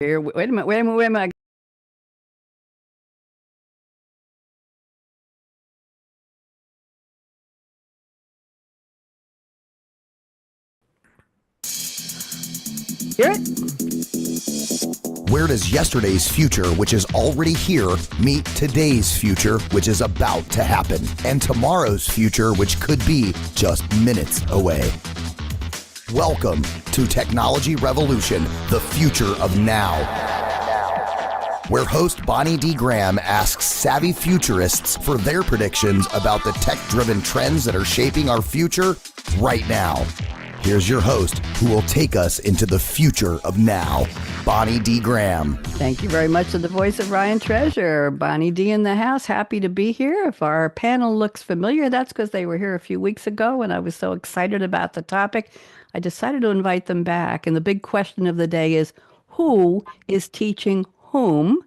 Here, wait a minute, wait a minute, wait a minute. Hear it? Where does yesterday's future, which is already here, meet today's future, which is about to happen, and tomorrow's future, which could be just minutes away? Welcome to Technology Revolution, the future of now, where host Bonnie D. Graham asks savvy futurists for their predictions about the tech-driven trends that are shaping our future right now. Here's your host, who will take us into the future of now, Bonnie D. Graham. Thank you very much to the voice of Ryan Treasure. Bonnie D in the house, happy to be here. If our panel looks familiar, that's because they were here a few weeks ago and I was so excited about the topic. I decided to invite them back. And the big question of the day is, who is teaching whom?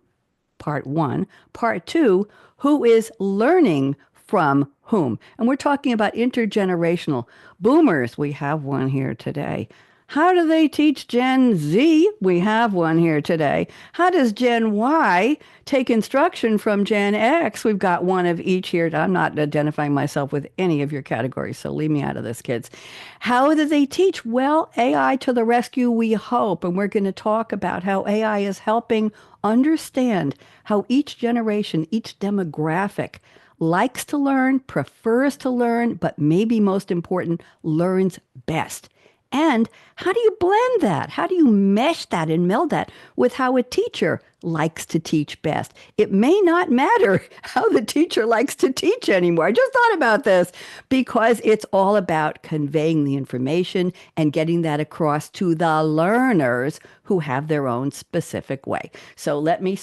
Part one. Part two, who is learning from whom? And we're talking about intergenerational. Boomers, we have one here today. How do they teach Gen Z? We have one here today. How does Gen Y take instruction from Gen X? We've got one of each here. I'm not identifying myself with any of your categories, so leave me out of this, kids. How do they teach? Well, AI to the rescue, we hope. And we're going to talk about how AI is helping understand how each generation, each demographic likes to learn, prefers to learn, but maybe most important, learns best. And how do you blend that? How do you mesh that and meld that with how a teacher likes to teach best? It may not matter how the teacher likes to teach anymore. I just thought about this because it's all about conveying the information and getting that across to the learners who have their own specific way. So let me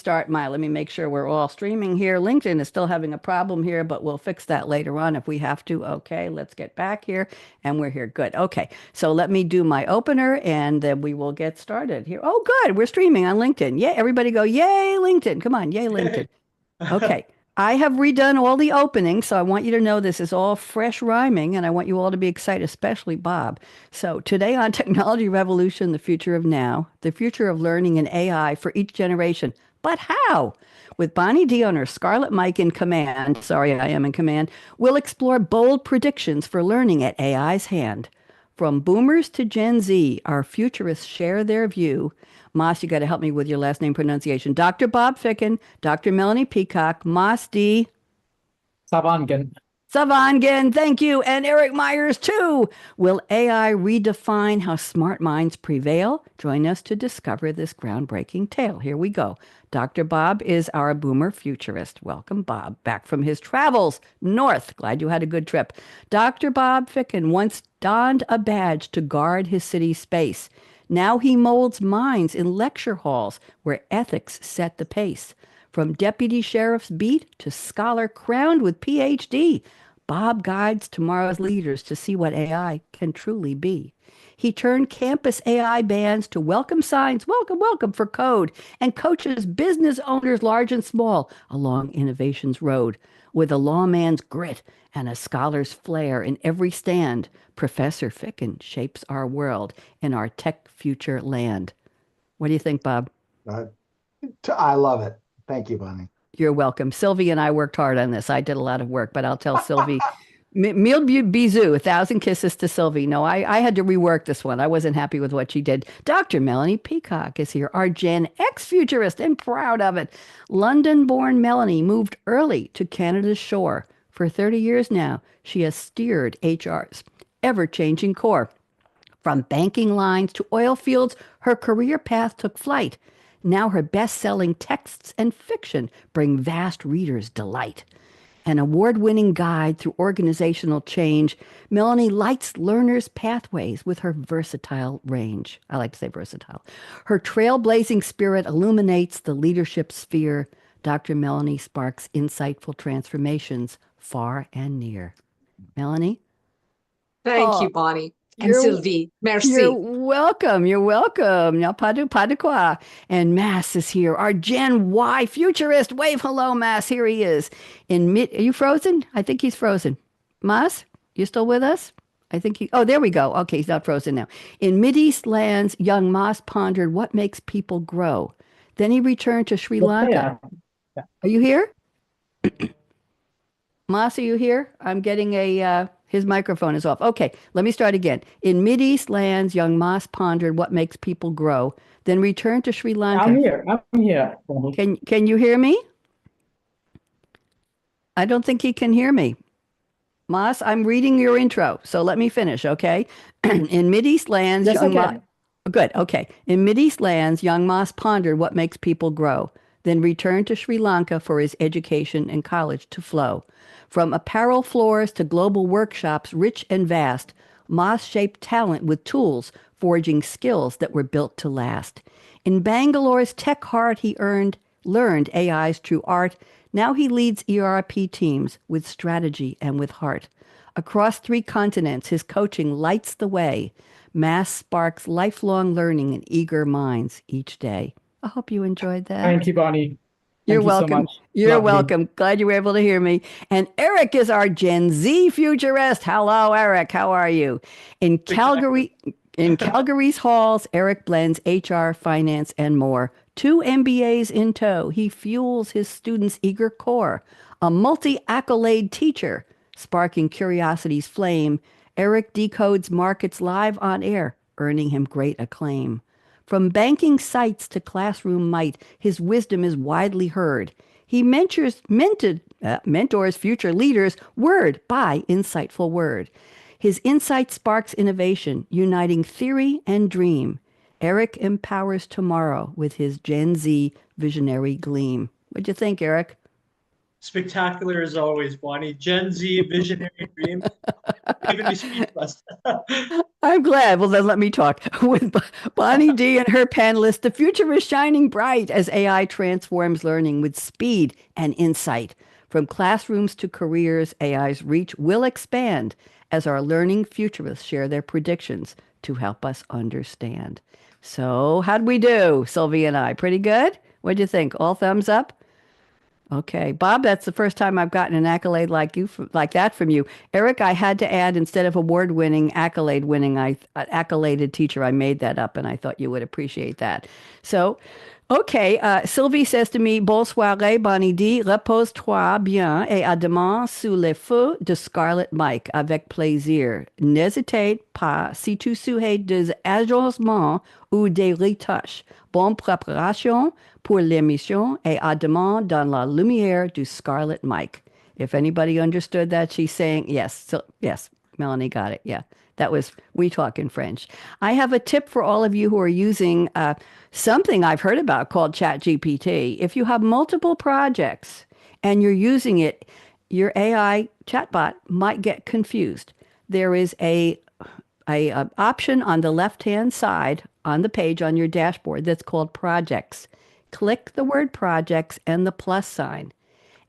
make sure we're all streaming here. LinkedIn is still having a problem here, but we'll fix that later on if we have to. Okay, let's get back here and we're here. Good. Okay, so let me do my opener and then we will get started here. Oh, good. We're streaming on LinkedIn. Yeah, everybody go, yay, LinkedIn. Come on, yay, LinkedIn. Okay. I have redone all the openings, so I want you to know this is all fresh rhyming, and I want you all to be excited, especially Bob. So today on Technology Revolution, the future of now, the future of learning and AI for each generation. But how? With Bonnie D on her Scarlett mic in command, sorry, I am in command, we'll explore bold predictions for learning at AI's hand. From boomers to Gen Z, our futurists share their view. Maas, you got to help me with your last name pronunciation. Dr. Bob Ficken, Dr. Melanie Peacock, Maas D. Savanghan. Savanghan, thank you. And Eric Myers, too. Will AI redefine how smart minds prevail? Join us to discover this groundbreaking tale. Here we go. Dr. Bob is our boomer futurist. Welcome, Bob, back from his travels north. Glad you had a good trip. Dr. Bob Ficken once donned a badge to guard his city's space. Now he molds minds in lecture halls where ethics set the pace. From deputy sheriff's beat to scholar crowned with PhD, Bob guides tomorrow's leaders to see what AI can truly be. He turned campus AI bands to welcome signs, welcome, welcome for code, and coaches business owners large and small along innovation's road. With a lawman's grit and a scholar's flair in every stand, Professor Ficken shapes our world in our tech future land. What do you think, Bob? I love it. Thank you, Bonnie. You're welcome. Sylvie and I worked hard on this. I did a lot of work, but I'll tell Sylvie. Mille bisous, 1,000 kisses to Sylvie. No, I had to rework this one. I wasn't happy with what she did. Dr. Melanie Peacock is here, our Gen X futurist, and proud of it. London-born Melanie moved early to Canada's shore. For 30 years now, she has steered HR's ever-changing core. From banking lines to oil fields, her career path took flight. Now her best-selling texts and fiction bring vast readers delight. An award-winning guide through organizational change, Melanie lights learners' pathways with her versatile range. I like to say versatile. Her trailblazing spirit illuminates the leadership sphere. Dr. Melanie sparks insightful transformations far and near. Melanie? Thank you, Bonnie. And Sylvie, merci. You're welcome. You're welcome. Now, pas de quoi. And Maas is here, our Gen Y futurist. Wave hello, Maas. Here he is. Are you frozen? I think he's frozen. Maas, you still with us? Oh, there we go. Okay, he's not frozen now. In Mideast lands, young Maas pondered what makes people grow. Then he returned to Sri Lanka. Yeah. Are you here? Maas, are you here? I'm getting his microphone is off. Okay, let me start again. In Mideast lands, young Maas pondered what makes people grow, then returned to Sri Lanka. I'm here. Can you hear me? I don't think he can hear me. Maas, I'm reading your intro, so let me finish, okay? In Mideast lands, Yes, I young Maas. can. Good, okay. In Mideast lands, young Maas pondered what makes people grow, then returned to Sri Lanka for his education and college to flow. From apparel floors to global workshops, rich and vast, Maas shaped talent with tools, forging skills that were built to last. In Bangalore's tech heart, he learned AI's true art. Now he leads ERP teams with strategy and with heart. Across 3 continents, his coaching lights the way. Maas sparks lifelong learning in eager minds each day. I hope you enjoyed that. Thank you, Bonnie. You're Thank you so welcome. much. You're Lovely. welcome. Glad you were able to hear me. And Eric is our Gen Z futurist. Hello, Eric. How are you? In Calgary's halls, Eric blends HR, finance, and more. 2 MBAs in tow. He fuels his students' eager core. A multi-accolade teacher, sparking curiosity's flame. Eric decodes markets live on air, earning him great acclaim. From banking sites to classroom might, his wisdom is widely heard. He mentors future leaders word by insightful word. His insight sparks innovation, uniting theory and dream. Eric empowers tomorrow with his Gen Z visionary gleam. What'd you think, Eric? Spectacular as always, Bonnie. Gen Z visionary dream. Even me speechless. I'm glad. Well, then let me talk. With Bonnie D and her panelists, the future is shining bright as AI transforms learning with speed and insight. From classrooms to careers, AI's reach will expand as our learning futurists share their predictions to help us understand. So, how'd we do, Sylvie and I? Pretty good? What'd you think? All thumbs up? Okay, Bob, that's the first time I've gotten an accolade like that from you. Eric, I had to add instead of award-winning, accolade-winning, accoladed teacher. I made that up, and I thought you would appreciate that. So, okay, Sylvie says to me, bonsoir, Bonnie D, repose-toi bien et à demain sous les feux de Scarlett Mike, avec plaisir. N'hésitez pas si tu souhaites des agencements ou des retouches. Bonne préparation pour l'émission et à demain dans la lumière du Scarlett Mike. If anybody understood that, she's saying yes. So, yes, Melanie got it. Yeah, that was we talk in French. I have a tip for all of you who are using something I've heard about called ChatGPT. If you have multiple projects and you're using it, your AI chatbot might get confused. There is a option on the left-hand side on the page on your dashboard that's called projects. Click the word projects and the plus sign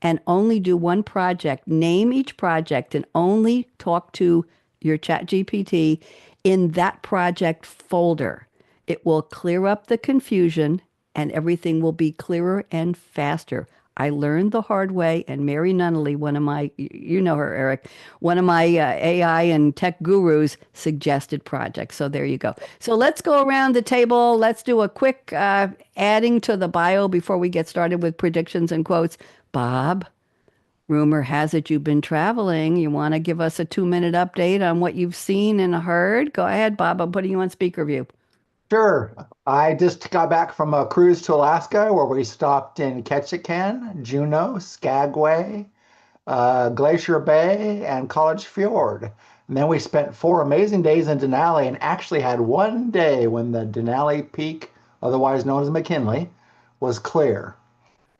and only do one project. Name each project and only talk to your ChatGPT in that project folder. It will clear up the confusion and everything will be clearer and faster. I learned the hard way, and Mary Nunnally, one of my, you know her, Eric, one of my AI and tech gurus suggested projects. So there you go. So let's go around the table. Let's do a quick adding to the bio before we get started with predictions and quotes. Bob, rumor has it you've been traveling. You want to give us a 2-minute update on what you've seen and heard? Go ahead, Bob. I'm putting you on speaker view. Sure. I just got back from a cruise to Alaska where we stopped in Ketchikan, Juneau, Skagway, Glacier Bay, and College Fjord. And then we spent 4 amazing days in Denali and actually had one day when the Denali Peak, otherwise known as McKinley, was clear.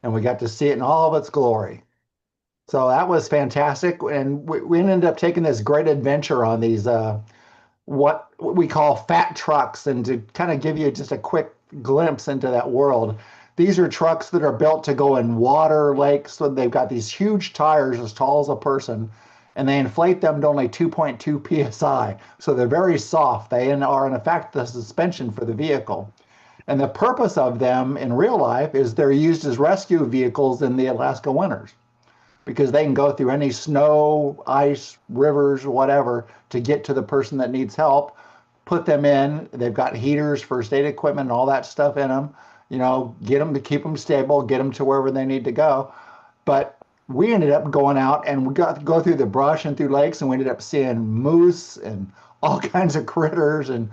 And we got to see it in all of its glory. So that was fantastic. And we ended up taking this great adventure on these what we call fat trucks. And to kind of give you just a quick glimpse into that world, these are trucks that are built to go in water lakes. So they've got these huge tires as tall as a person, and they inflate them to only 2.2 psi. So they're very soft. They are, in effect, the suspension for the vehicle. And the purpose of them in real life is they're used as rescue vehicles in the Alaska winters, because they can go through any snow, ice, rivers, whatever, to get to the person that needs help, put them in. They've got heaters, first aid equipment, and all that stuff in them. get them to keep them stable, get them to wherever they need to go. But we ended up going out and we got to go through the brush and through lakes, and we ended up seeing moose and all kinds of critters and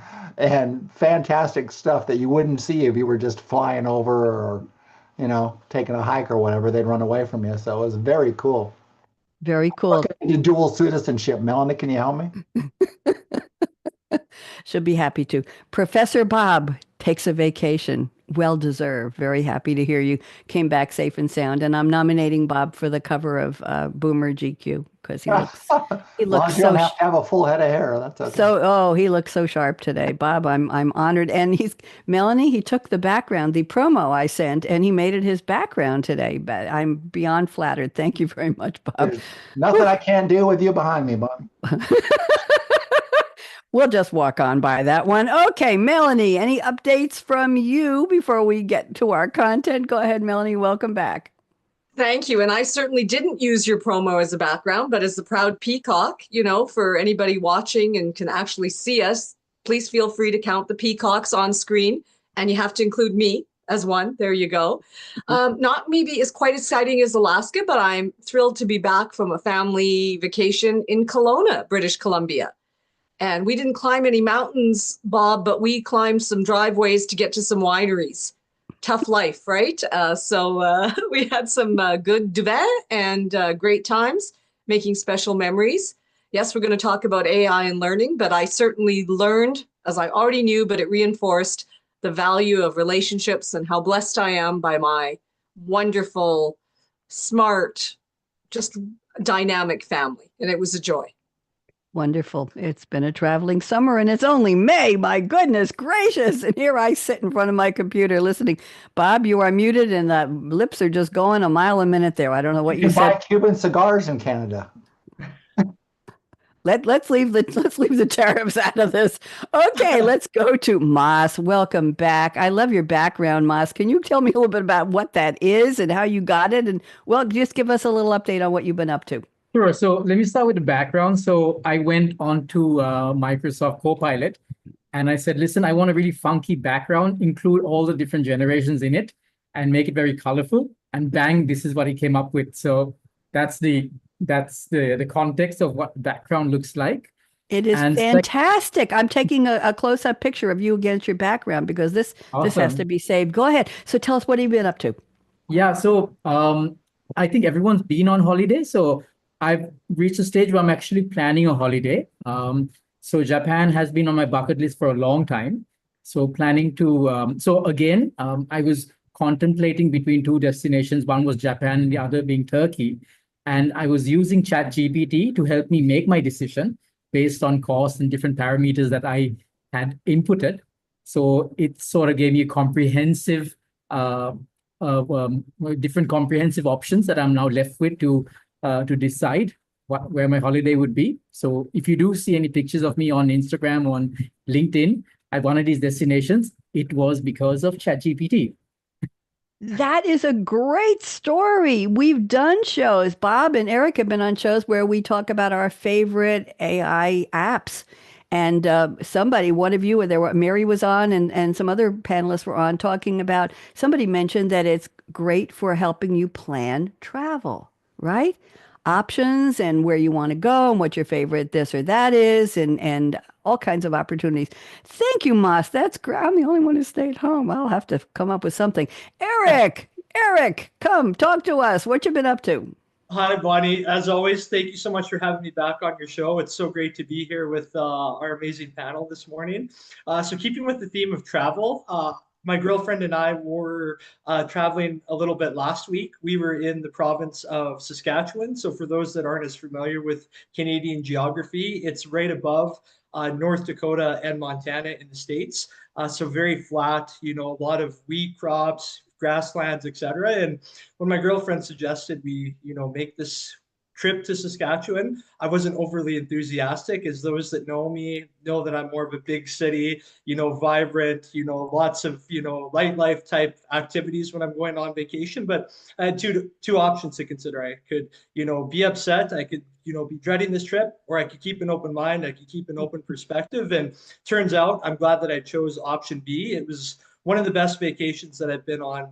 fantastic stuff that you wouldn't see if you were just flying over or, taking a hike or whatever. They'd run away from you. So it was very cool. Very cool. Dual citizenship. Melanie, can you help me? She'll be happy to. Professor Bob takes a vacation. Well deserved. Very happy to hear you came back safe and sound. And I'm nominating Bob for the cover of Boomer GQ because he looks As long as you don't have to have a full head of hair. That's okay. He looks so sharp today. Bob, I'm honored. And Melanie, he took the background, the promo I sent, and he made it his background today. But I'm beyond flattered. Thank you very much, Bob. There's nothing I can't do with you behind me, Bob. We'll just walk on by that one. Okay, Melanie, any updates from you before we get to our content? Go ahead, Melanie. Welcome back. Thank you. And I certainly didn't use your promo as a background, but as the proud peacock, for anybody watching and can actually see us, please feel free to count the peacocks on screen. And you have to include me as one. There you go. Not maybe as quite exciting as Alaska, but I'm thrilled to be back from a family vacation in Kelowna, British Columbia. And we didn't climb any mountains, Bob, but we climbed some driveways to get to some wineries. Tough life, right? So we had some good duvet and great times, making special memories. Yes, we're going to talk about AI and learning, but I certainly learned, as I already knew, but it reinforced the value of relationships and how blessed I am by my wonderful, smart, just dynamic family. And it was a joy. Wonderful. It's been a traveling summer and it's only May. My goodness gracious. And here I sit in front of my computer listening. Bob, you are muted and the lips are just going a mile a minute there. I don't know what you can said. Buy Cuban cigars in Canada. Let's leave the tariffs out of this. Okay, let's go to Maas. Welcome back. I love your background, Maas. Can you tell me a little bit about what that is and how you got it? And just give us a little update on what you've been up to. Sure. So let me start with the background. So I went on to Microsoft Copilot and I said, listen, I want a really funky background, include all the different generations in it and make it very colorful. And bang, this is what he came up with. So that's the context of what background looks like. It is fantastic. I'm taking a close-up picture of you against your background because this has to be saved. Go ahead. So tell us, what have you been up to? Yeah. So I think everyone's been on holiday. So I've reached a stage where I'm actually planning a holiday. So Japan has been on my bucket list for a long time. So planning to, I was contemplating between two destinations. One was Japan and the other being Turkey. And I was using ChatGPT to help me make my decision based on cost and different parameters that I had inputted. So it sort of gave me a comprehensive, different comprehensive options that I'm now left with to decide where my holiday would be. So if you do see any pictures of me on Instagram or on LinkedIn at one of these destinations, it was because of ChatGPT. That is a great story. We've done shows. Bob and Eric have been on shows where we talk about our favorite AI apps. And one of you, Mary was on and some other panelists were on talking about, somebody mentioned that it's great for helping you plan travel, right? Options and where you want to go and what your favorite this or that is and all kinds of opportunities. Thank you, Maas. That's great. I'm the only one who stayed home. I'll have to come up with something. Eric, come talk to us. What you been up to? Hi, Bonnie. As always, thank you so much for having me back on your show. It's so great to be here with our amazing panel this morning. So keeping with the theme of travel, my girlfriend and I were traveling a little bit last week. We were in the province of Saskatchewan. So for those that aren't as familiar with Canadian geography, it's right above North Dakota and Montana in the States. So very flat, a lot of wheat crops, grasslands, etc. And when my girlfriend suggested we, make this trip to Saskatchewan, I wasn't overly enthusiastic, as those that know me know that I'm more of a big city, vibrant, lots of, light life type activities when I'm going on vacation. But I had two options to consider. I could, be upset. I could, be dreading this trip, or I could keep an open mind. I could keep an open perspective. And turns out I'm glad that I chose option B. It was one of the best vacations that I've been on,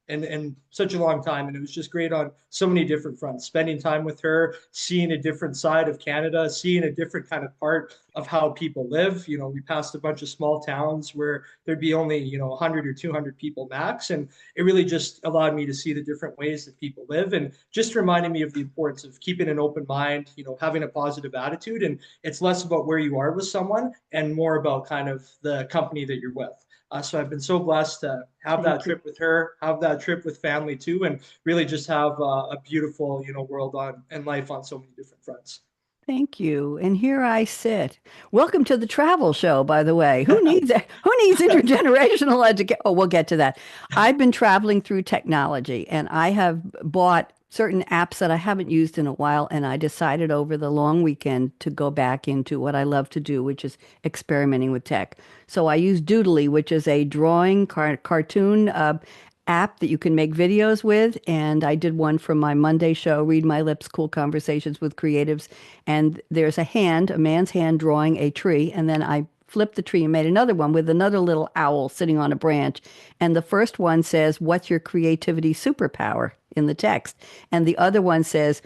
in such a long time. And it was just great on so many different fronts, spending time with her, seeing a different side of Canada, seeing a different kind of part of how people live. We passed a bunch of small towns where there'd be only, 100 or 200 people max. And it really just allowed me to see the different ways that people live, and just reminded me of the importance of keeping an open mind, having a positive attitude. And it's less about where you are with someone and more about kind of the company that you're with. So I've been so blessed to have that trip with her, have that trip with family too, and really just have a beautiful, world on and life on so many different fronts. Thank you. And here I sit. Welcome to the travel show, by the way. Who needs intergenerational education? Oh, we'll get to that. I've been traveling through technology, and I have bought certain apps that I haven't used in a while, and I decided over the long weekend to go back into what I love to do, which is experimenting with tech. So I use Doodly, which is a drawing cartoon app that you can make videos with. And I did one from my Monday show, Read My Lips, Cool Conversations with Creatives. And there's a man's hand drawing a tree. And then I flipped the tree and made another one with another little owl sitting on a branch. And the first one says, "What's your creativity superpower?" in the text. And the other one says,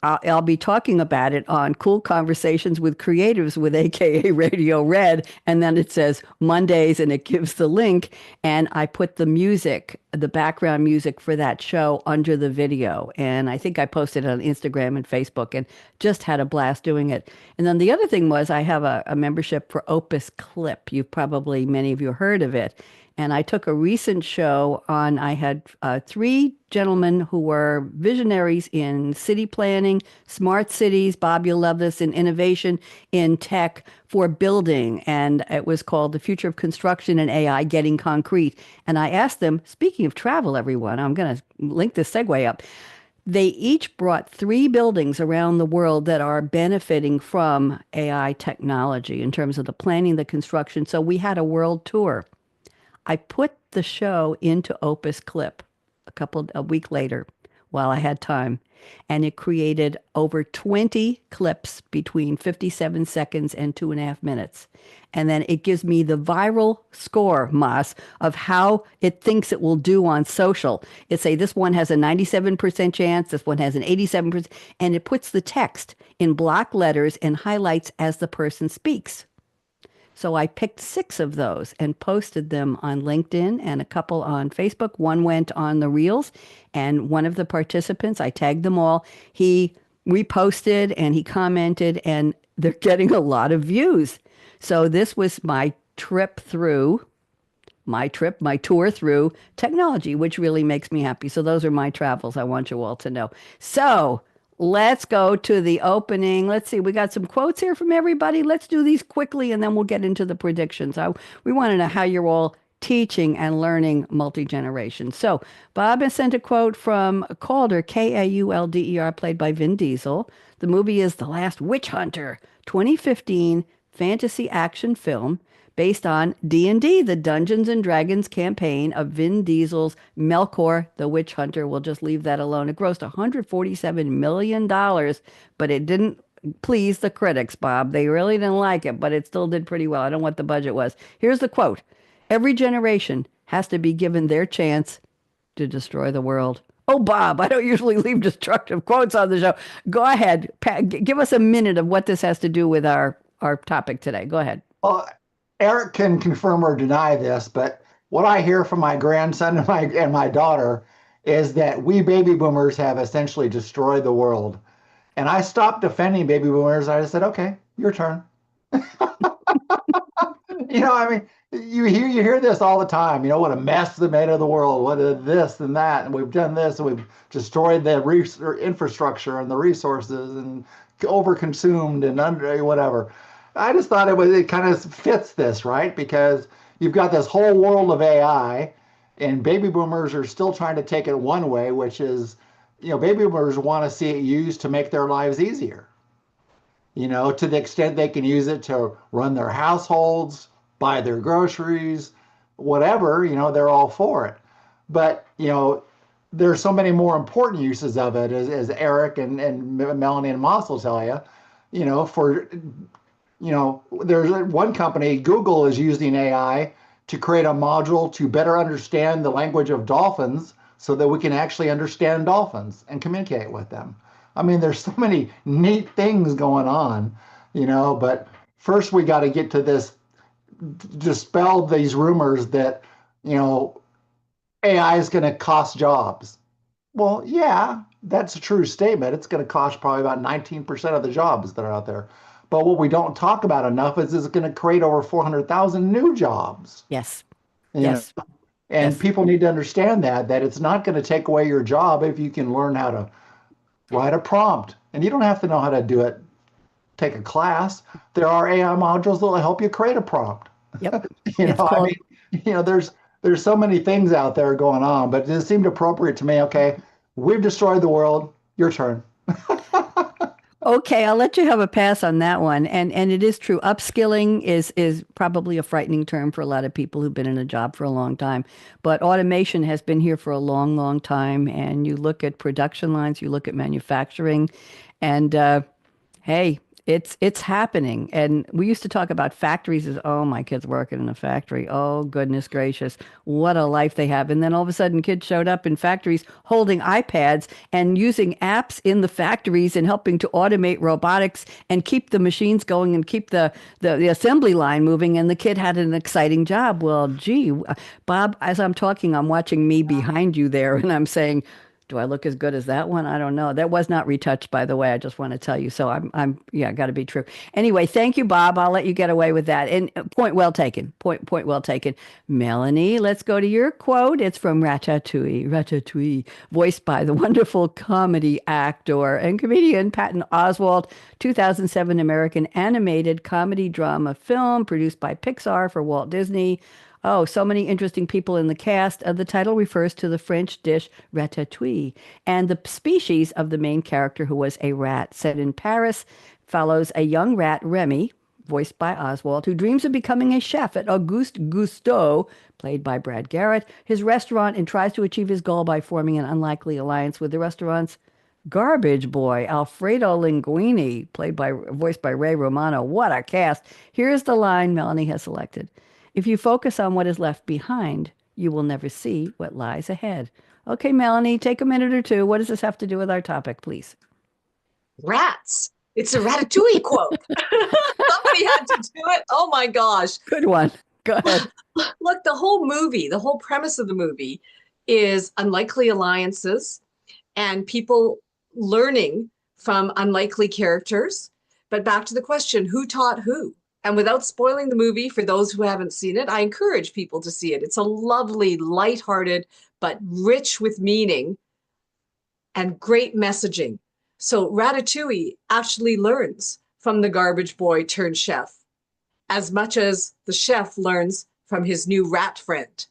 I'll be talking about it on Cool Conversations with Creatives with AKA Radio Red. And then it says Mondays, and it gives the link. And I put the music, the background music for that show under the video. And I think I posted it on Instagram and Facebook, and just had a blast doing it. And then the other thing was I have a membership for Opus Clip. Many of you heard of it. And I took a recent show on, I had three gentlemen who were visionaries in city planning, smart cities. Bob, you'll love this, in innovation in tech for building. And it was called The Future of Construction and AI Getting Concrete. And I asked them, speaking of travel, everyone, I'm going to link this segue up. They each brought three buildings around the world that are benefiting from AI technology in terms of the planning, the construction. So we had a world tour. I put the show into Opus Clip a week later while I had time, and it created over 20 clips between 57 seconds and 2.5 minutes. And then it gives me the viral score, Maas, of how it thinks it will do on social. It say this one has a 97% chance, this one has an 87%, and it puts the text in block letters and highlights as the person speaks. So I picked 6 of those and posted them on LinkedIn and a couple on Facebook. One went on the Reels, and one of the participants, I tagged them all, he reposted and he commented, and they're getting a lot of views. So this was my tour through technology, which really makes me happy. So those are my travels. I want you all to know. So let's go to the opening. Let's see. We got some quotes here from everybody. Let's do these quickly, and then we'll get into the predictions. We want to know how you're all teaching and learning multi-generation. So Bob has sent a quote from Calder, Kaulder, played by Vin Diesel. The movie is The Last Witch Hunter, 2015 fantasy action film based on D&D, the Dungeons and Dragons campaign of Vin Diesel's Melkor the Witch Hunter. We'll just leave that alone. It grossed $147 million, but it didn't please the critics, Bob. They really didn't like it, but it still did pretty well. I don't know what the budget was. Here's the quote. "Every generation has to be given their chance to destroy the world." Oh, Bob, I don't usually leave destructive quotes on the show. Go ahead. Give us a minute of what this has to do with our topic today. Go ahead. Well, Eric can confirm or deny this, but what I hear from my grandson and my daughter is that we baby boomers have essentially destroyed the world. And I stopped defending baby boomers. I just said, okay, your turn. I mean, you hear this all the time. What a mess they made of the world. What is this and that, and we've done this, and we've destroyed the infrastructure and the resources, and overconsumed and whatever. I just thought it kind of fits this, right? Because you've got this whole world of AI, and baby boomers are still trying to take it one way, which is, baby boomers want to see it used to make their lives easier. To the extent they can use it to run their households, buy their groceries, whatever, they're all for it. But, there's so many more important uses of it, as Eric and Melanie and Maas will tell you, there's one company, Google, is using AI to create a module to better understand the language of dolphins so that we can actually understand dolphins and communicate with them. I mean, there's so many neat things going on, but first we got to get to this, dispel these rumors that, AI is going to cost jobs. Well, yeah, that's a true statement. It's going to cost probably about 19% of the jobs that are out there. But what we don't talk about enough is it's going to create over 400,000 new jobs. Yes. You Yes. know? And Yes. people need to understand that it's not going to take away your job if you can learn how to write a prompt. And you don't have to know how to do it, take a class. There are AI modules that will help you create a prompt. Yep. I mean, there's so many things out there going on, but it seemed appropriate to me. Okay, we've destroyed the world. Your turn. Okay, I'll let you have a pass on that one. And it is true. Upskilling is probably a frightening term for a lot of people who've been in a job for a long time. But automation has been here for a long, long time. And you look at production lines, you look at manufacturing, and hey, it's happening. And we used to talk about factories as, oh, my kid's working in a factory. Oh, goodness gracious, what a life they have. And then all of a sudden, kids showed up in factories holding iPads and using apps in the factories and helping to automate robotics and keep the machines going and keep the assembly line moving. And the kid had an exciting job. Well, gee, Bob, as I'm talking, I'm watching me behind you there, and I'm saying, do I look as good as that one? I don't know. That was not retouched, by the way. I just want to tell you. So yeah, got to be true. Anyway, thank you, Bob. I'll let you get away with that. And point well taken. Point well taken. Melanie, let's go to your quote. It's from Ratatouille. Ratatouille, voiced by the wonderful comedy actor and comedian Patton Oswalt. 2007 American animated comedy drama film produced by Pixar for Walt Disney. Oh, so many interesting people in the cast. The title refers to the French dish ratatouille and the species of the main character, who was a rat. Set in Paris, follows a young rat, Remy, voiced by Oswald, who dreams of becoming a chef at Auguste Gusteau, played by Brad Garrett, his restaurant, and tries to achieve his goal by forming an unlikely alliance with the restaurant's garbage boy, Alfredo Linguini, voiced by Ray Romano. What a cast. Here's the line Melanie has selected. If you focus on what is left behind, you will never see what lies ahead. Okay, Melanie, take a minute or two. What does this have to do with our topic, please? Rats. It's a Ratatouille quote. Somebody had to do it. Oh my gosh. Good one. Go ahead. Look, the whole premise of the movie is unlikely alliances and people learning from unlikely characters. But back to the question, who taught who? And without spoiling the movie, for those who haven't seen it, I encourage people to see it. It's a lovely, lighthearted, but rich with meaning and great messaging. So Ratatouille actually learns from the garbage boy turned chef as much as the chef learns from his new rat friend.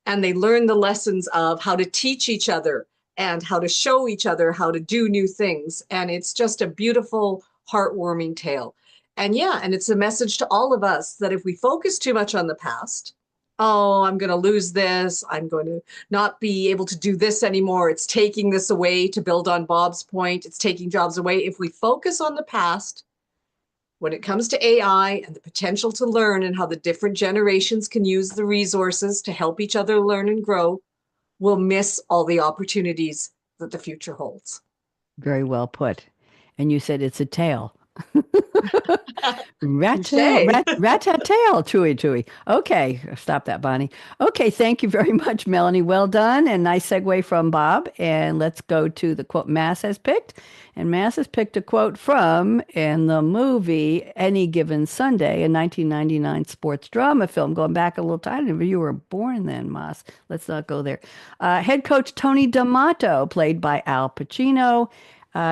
And they learn the lessons of how to teach each other and how to show each other how to do new things. And it's just a beautiful, heartwarming tale. And yeah, and it's a message to all of us that if we focus too much on the past, oh, I'm going to lose this, I'm going to not be able to do this anymore, it's taking this away, to build on Bob's point, it's taking jobs away. If we focus on the past, when it comes to AI and the potential to learn and how the different generations can use the resources to help each other learn and grow, we'll miss all the opportunities that the future holds. Very well put. And you said it's a tale. Rat-a-tail, tooey. Okay, stop that, Bonnie. Okay, thank you very much, Melanie. Well done, and nice segue from Bob. And let's go to the quote Maas has picked. And Maas has picked a quote from, in the movie Any Given Sunday, a 1999 sports drama film. Going back a little time, you were born then, Maas. Let's not go there. Head coach Tony D'Amato, played by Al Pacino.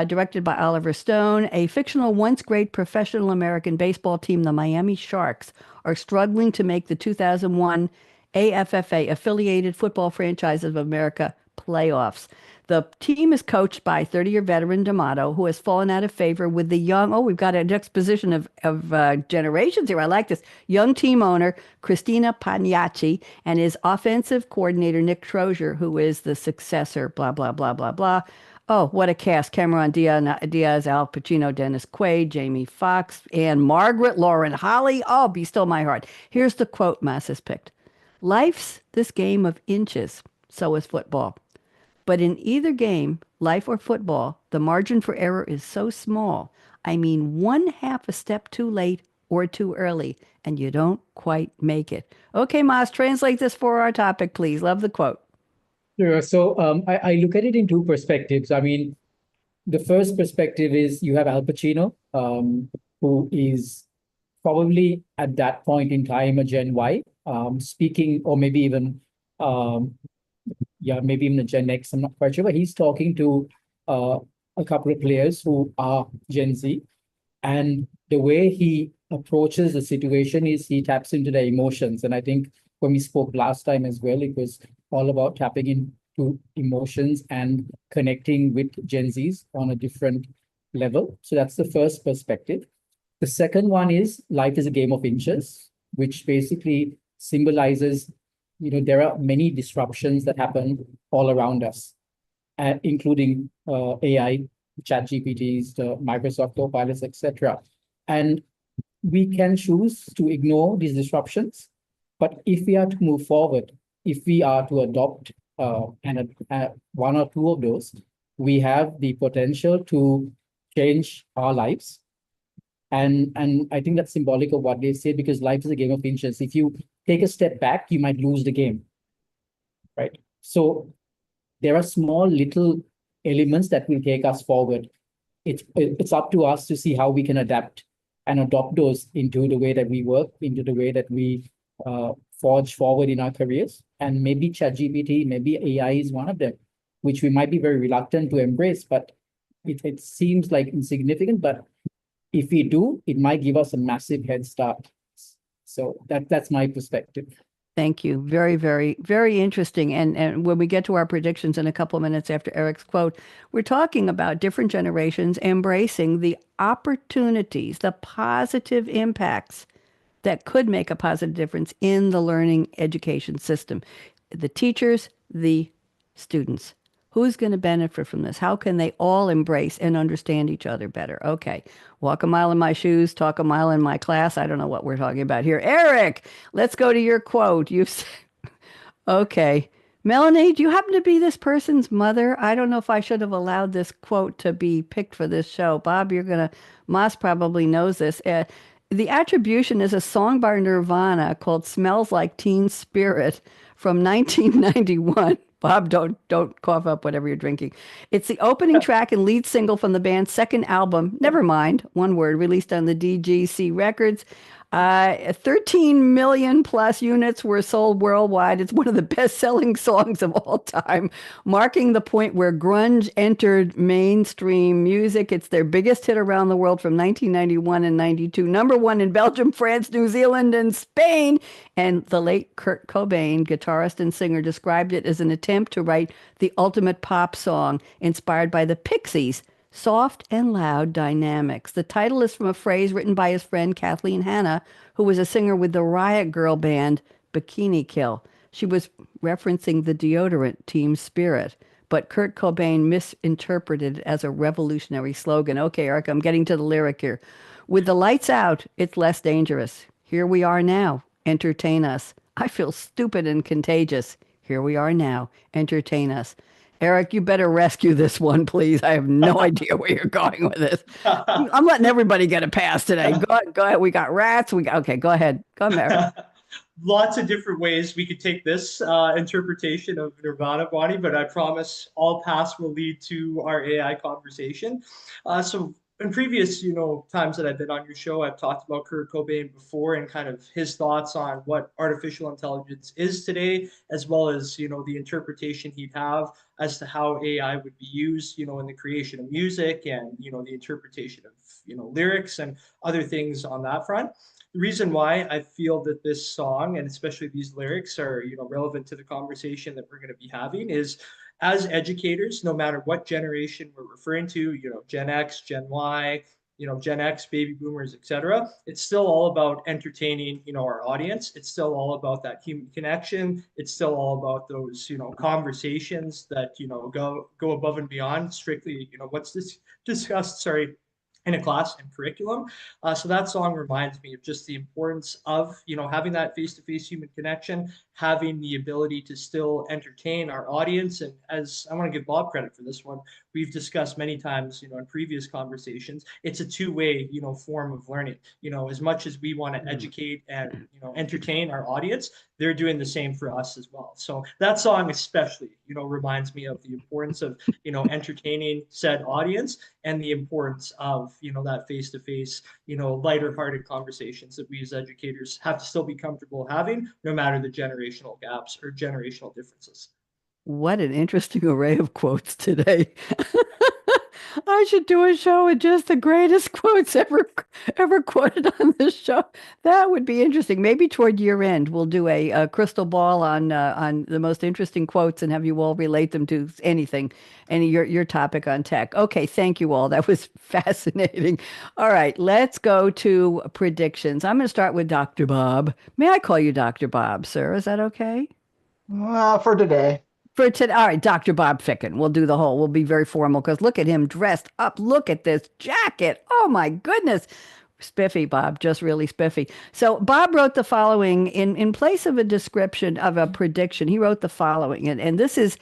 Directed by Oliver Stone, a fictional once great professional American baseball team, the Miami Sharks, are struggling to make the 2001 AFFA affiliated football franchises of America playoffs. The team is coached by 30-year veteran D'Amato, who has fallen out of favor with the young, we've got a juxtaposition of generations here. I like this. Young team owner, Christina Pagnacci, and his offensive coordinator, Nick Trozier, who is the successor, blah, blah, blah, blah, blah. Oh, what a cast. Cameron Diaz, Al Pacino, Dennis Quaid, Jamie Foxx, and Margaret, Lauren Holly. Oh, be still my heart. Here's the quote Maas has picked. Life's this game of inches, so is football. But in either game, life or football, the margin for error is so small. I mean, one half a step too late or too early, and you don't quite make it. Okay, Maas, translate this for our topic, please. Love the quote. Sure. So I look at it in two perspectives. I mean, the first perspective is you have Al Pacino, who is probably at that point in time a Gen Y, speaking, or maybe even, maybe even a Gen X. I'm not quite sure, but he's talking to a couple of players who are Gen Z, and the way he approaches the situation is he taps into their emotions. And I think when we spoke last time as well, it was all about tapping into emotions and connecting with Gen Zs on a different level. So that's the first perspective. The second one is life is a game of inches, which basically symbolizes, there are many disruptions that happen all around us, including AI, chat GPTs, the Microsoft Copilots, etc. And we can choose to ignore these disruptions. But if we are to move forward, if we are to adopt one or two of those, we have the potential to change our lives. And I think that's symbolic of what they say, because life is a game of inches. If you take a step back, you might lose the game, right? So there are small little elements that will take us forward. It's up to us to see how we can adapt and adopt those into the way that we work, into the way that we forge forward in our careers. And maybe ChatGPT, maybe AI is one of them, which we might be very reluctant to embrace, but it seems like insignificant. But if we do, it might give us a massive head start. So that's my perspective. Thank you. Very, very, very interesting. And when we get to our predictions in a couple of minutes after Eric's quote, we're talking about different generations embracing the opportunities, the positive impacts that could make a positive difference in the learning education system. The teachers, the students. Who's going to benefit from this? How can they all embrace and understand each other better? Okay. Walk a mile in my shoes, talk a mile in my class. I don't know what we're talking about here. Eric, let's go to your quote. You've said, okay. Melanie, do you happen to be this person's mother? I don't know if I should have allowed this quote to be picked for this show. Bob, Maas probably knows this. The attribution is a song by Nirvana called Smells Like Teen Spirit from 1991. Bob, don't cough up whatever you're drinking. It's the opening track and lead single from the band's second album, Nevermind, one word, released on the DGC Records. 13 million plus units were sold worldwide. It's one of the best-selling songs of all time, marking the point where grunge entered mainstream music. It's their biggest hit around the world from 1991 and 92. Number one in Belgium, France, New Zealand, and Spain. And the late Kurt Cobain, guitarist and singer, described it as an attempt to write the ultimate pop song inspired by the Pixies' soft and loud dynamics. The title is from a phrase written by his friend Kathleen Hanna, who was a singer with the Riot Girl band Bikini Kill. She was referencing the deodorant Team Spirit, but Kurt Cobain misinterpreted it as a revolutionary slogan. Okay, Eric, I'm getting to the lyric here. With the lights out, it's less dangerous. Here we are now. Entertain us. I feel stupid and contagious. Here we are now. Entertain us. Eric, you better rescue this one, please. I have no idea where you're going with this. I'm letting everybody get a pass today. Go ahead. We got rats. Okay, go ahead. Go ahead, Eric. Lots of different ways we could take this interpretation of Nirvana, Bonnie, but I promise all paths will lead to our AI conversation. So in previous, times that I've been on your show, I've talked about Kurt Cobain before and kind of his thoughts on what artificial intelligence is today, as well as, the interpretation he'd have as to how AI would be used, in the creation of music and, the interpretation of, lyrics and other things on that front. The reason why I feel that this song and especially these lyrics are, relevant to the conversation that we're going to be having is, as educators, no matter what generation we're referring to, Gen X, Gen Y, Gen X, baby boomers, etc., it's still all about entertaining, our audience. It's still all about that human connection. It's still all about those, conversations that, go above and beyond strictly, what's discussed, in a class and curriculum. So that song reminds me of just the importance of, having that face-to-face human connection, having the ability to still entertain our audience. And as I want to give Bob credit for this one, we've discussed many times, in previous conversations, it's a two-way, form of learning. As much as we want to educate and, entertain our audience, they're doing the same for us as well. So that song especially, reminds me of the importance of, entertaining said audience and the importance of, that face-to-face, lighter-hearted conversations that we as educators have to still be comfortable having, no matter the generational gaps or generational differences. What an interesting array of quotes today. I should do a show with just the greatest quotes ever quoted on this show. That would be interesting. Maybe toward year end, we'll do a crystal ball on the most interesting quotes and have you all relate them to anything, your topic on tech. Okay, thank you all. That was fascinating. All right, let's go to predictions. I'm going to start with Dr. Bob. May I call you Dr. Bob, sir? Is that okay? Well, for today. For today, all right, Dr. Bob Ficken. We'll be very formal because look at him dressed up. Look at this jacket. Oh my goodness. Spiffy, Bob, just really spiffy. So Bob wrote the following in place of a description of a prediction. He wrote the following, and this is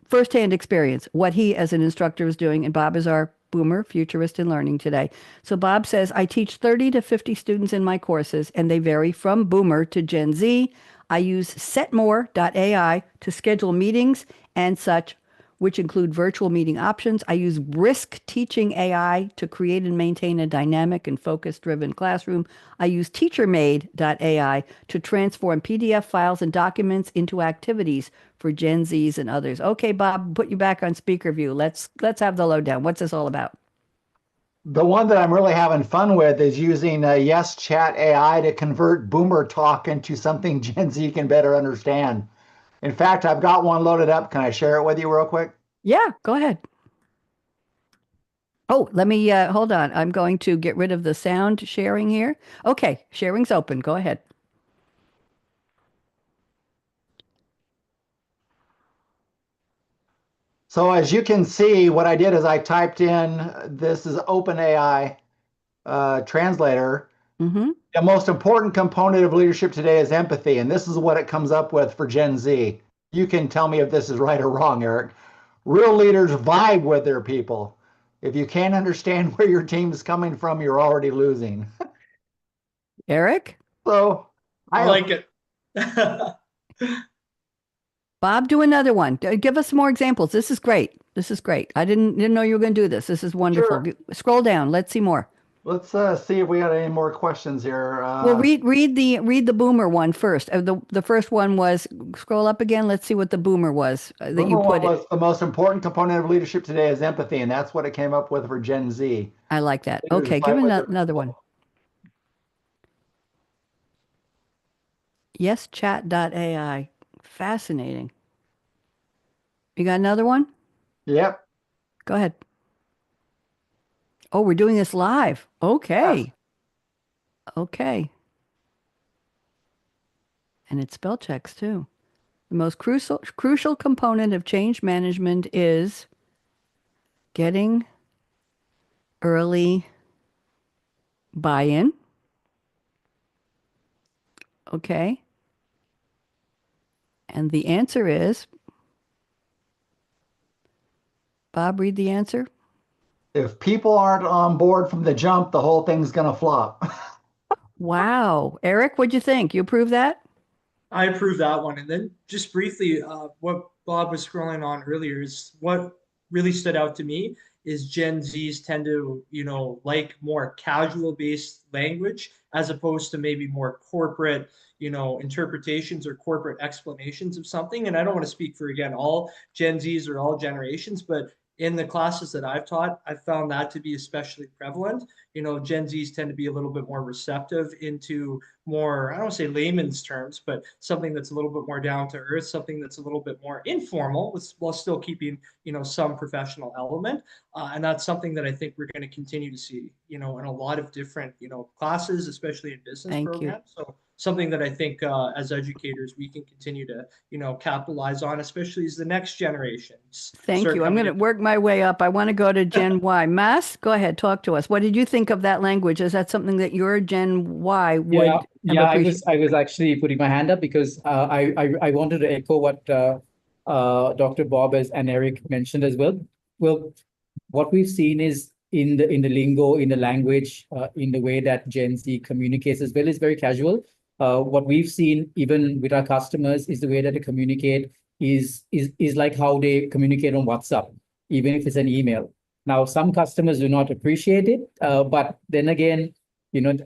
firsthand experience, what he as an instructor is doing. And Bob is our boomer futurist in learning today. So Bob says, I teach 30 to 50 students in my courses, and they vary from boomer to Gen Z. I use setmore.ai to schedule meetings and such, which include virtual meeting options. I use Brisk Teaching AI to create and maintain a dynamic and focus-driven classroom. I use TeacherMade.ai to transform PDF files and documents into activities for Gen Zs and others. Okay, Bob, put you back on speaker view. Let's have the lowdown. What's this all about? The one that I'm really having fun with is using Yes Chat AI to convert boomer talk into something Gen Z can better understand. In fact, I've got one loaded up. Can I share it with you real quick? Yeah, go ahead. Oh, let me hold on. I'm going to get rid of the sound sharing here. Okay, sharing's open. Go ahead. So as you can see, what I did is I typed in, this is OpenAI translator. Mm-hmm. The most important component of leadership today is empathy, and this is what it comes up with for Gen Z. You can tell me if this is right or wrong, Eric. Real leaders vibe with their people. If you can't understand where your team is coming from, you're already losing. Eric? So I like it. Bob, do another one. Give us some more examples. This is great. This is great. I didn't know you were going to do this. This is wonderful. Sure. Scroll down. Let's see more. Let's see if we got any more questions here. Well, read the boomer one first. The first one was, scroll up again. Let's see what the boomer was that you put it. The most important component of leadership today is empathy, and that's what it came up with for Gen Z. I like that. Okay, give another one. Yes, chat.ai. Fascinating. You got another one? Yep. Go ahead. Oh, we're doing this live. Okay. Yes. Okay. And it spell checks too. The most crucial component of change management is getting early buy-in. Okay. And the answer is, Bob, read the answer. If people aren't on board from the jump, the whole thing's going to flop. Wow. Eric, what'd you think? You approve that? I approve that one. And then just briefly, what Bob was scrolling on earlier is what really stood out to me is Gen Zs tend to, like more casual based language as opposed to maybe more corporate, interpretations or corporate explanations of something. And I don't want to speak for, again, all Gen Zs or all generations, but in the classes that I've taught, I've found that to be especially prevalent. Gen Zs tend to be a little bit more receptive into more, I don't want to say layman's terms, but something that's a little bit more down to earth, something that's a little bit more informal while still keeping, some professional element. And that's something that I think we're going to continue to see, in a lot of different, classes, especially in business programs. So something that I think as educators, we can continue to, capitalize on, especially as the next generations. Thank you. I'm going to work my way up. I want to go to Gen Y. Maas, go ahead, talk to us. What did you think of that language? Is that something that your Gen Y would Yeah, appreciate. I was actually putting my hand up because I wanted to echo what Dr. Bob and Eric mentioned as well. Well, what we've seen is in the lingo, in the language, in the way that Gen Z communicates as well is very casual. What we've seen even with our customers is the way that they communicate is like how they communicate on WhatsApp, even if it's an email. Now, some customers do not appreciate it, but then again,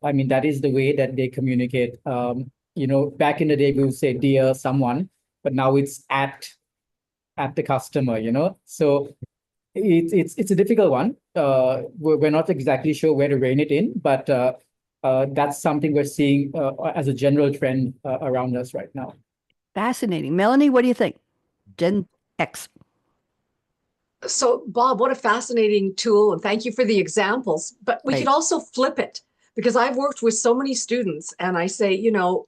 I mean, that is the way that they communicate. Back in the day, we would say dear someone, but now it's at the customer, So it's a difficult one. We're not exactly sure where to rein it in, but that's something we're seeing as a general trend around us right now. Fascinating. Melanie, what do you think? Gen X. So, Bob, what a fascinating tool. And thank you for the examples. But we Right. could also flip it because I've worked with so many students and I say,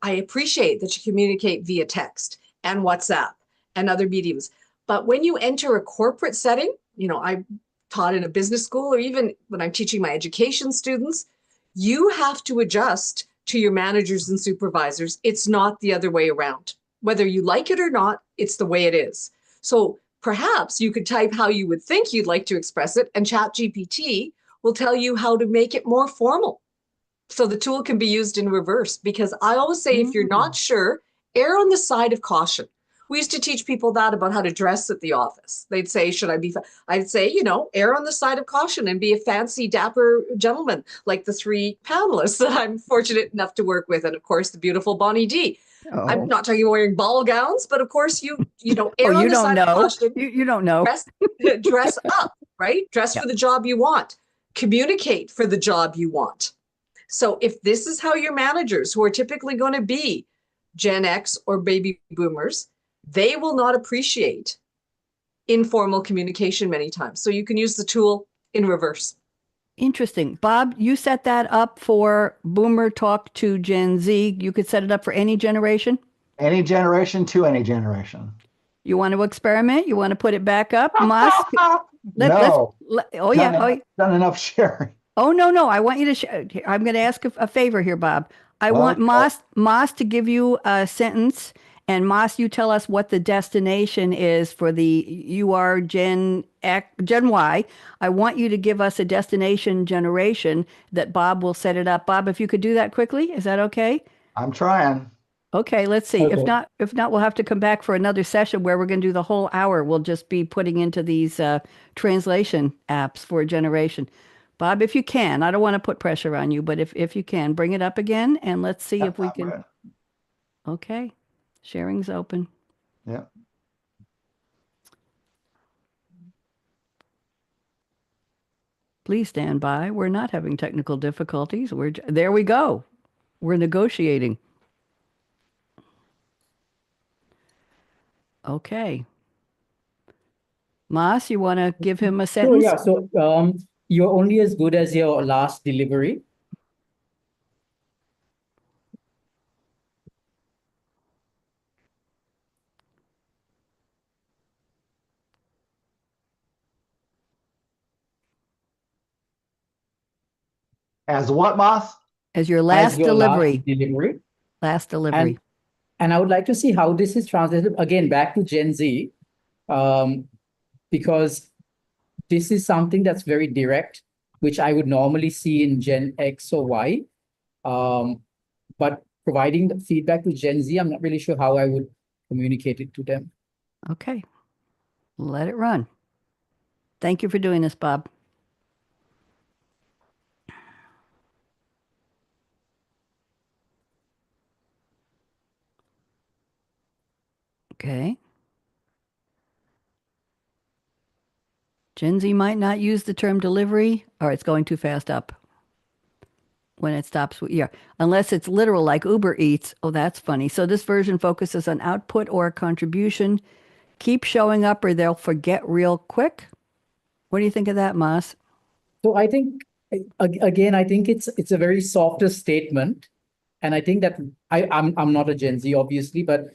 I appreciate that you communicate via text and WhatsApp and other mediums. But when you enter a corporate setting, I taught in a business school or even when I'm teaching my education students, you have to adjust to your managers and supervisors. It's not the other way around. Whether you like it or not, it's the way it is. So perhaps you could type how you would think you'd like to express it, and ChatGPT will tell you how to make it more formal. So the tool can be used in reverse, because I always say, if you're not sure, err on the side of caution. We used to teach people that about how to dress at the office. They'd say, I'd say, err on the side of caution and be a fancy, dapper gentleman, like the three panelists that I'm fortunate enough to work with. And of course, the beautiful Bonnie D. I'm not talking about wearing ball gowns, but of course, err on the side of caution. You don't know. Dress up, right? Dress for the job you want. Communicate for the job you want. So if this is how your managers, who are typically going to be Gen X or baby boomers, they will not appreciate informal communication many times. So you can use the tool in reverse. Interesting. Bob, you set that up for Boomer Talk to Gen Z. You could set it up for any generation? Any generation to any generation. You want to experiment? You want to put it back up? Maas? No. Oh, yeah. Done enough sharing. Oh, no. I want you to I'm going to ask a favor here, Bob. I want Maas to give you a sentence. And Maas, you tell us what the destination is for you are Gen Y. I want you to give us a destination generation that Bob will set it up. Bob, if you could do that quickly, is that okay? I'm trying. Okay, let's see. Okay. If not, we'll have to come back for another session where we're going to do the whole hour. We'll just be putting into these translation apps for a generation. Bob, if you can, I don't want to put pressure on you, but if you can, bring it up again and let's see if we can. Good. Okay. Sharing's open. Yeah. Please stand by. We're not having technical difficulties. There we go. We're negotiating. Okay. Maas, you want to give him a sentence? So you're only as good as your last delivery. As what, Maas? As your last As your delivery. last delivery. Last delivery. And I would like to see how this is translated again back to Gen Z, because this is something that's very direct, which I would normally see in Gen X or Y. But providing the feedback to Gen Z, I'm not really sure how I would communicate it to them. Okay. Let it run. Thank you for doing this, Bob. Okay. Gen Z might not use the term delivery, or it's going too fast up when it stops. Yeah, unless it's literal like Uber Eats. Oh, that's funny. So this version focuses on output or contribution. Keep showing up or they'll forget real quick. What do you think of that, Maas? So I think, again, I think it's a very softer statement. And I think that I'm not a Gen Z, obviously, but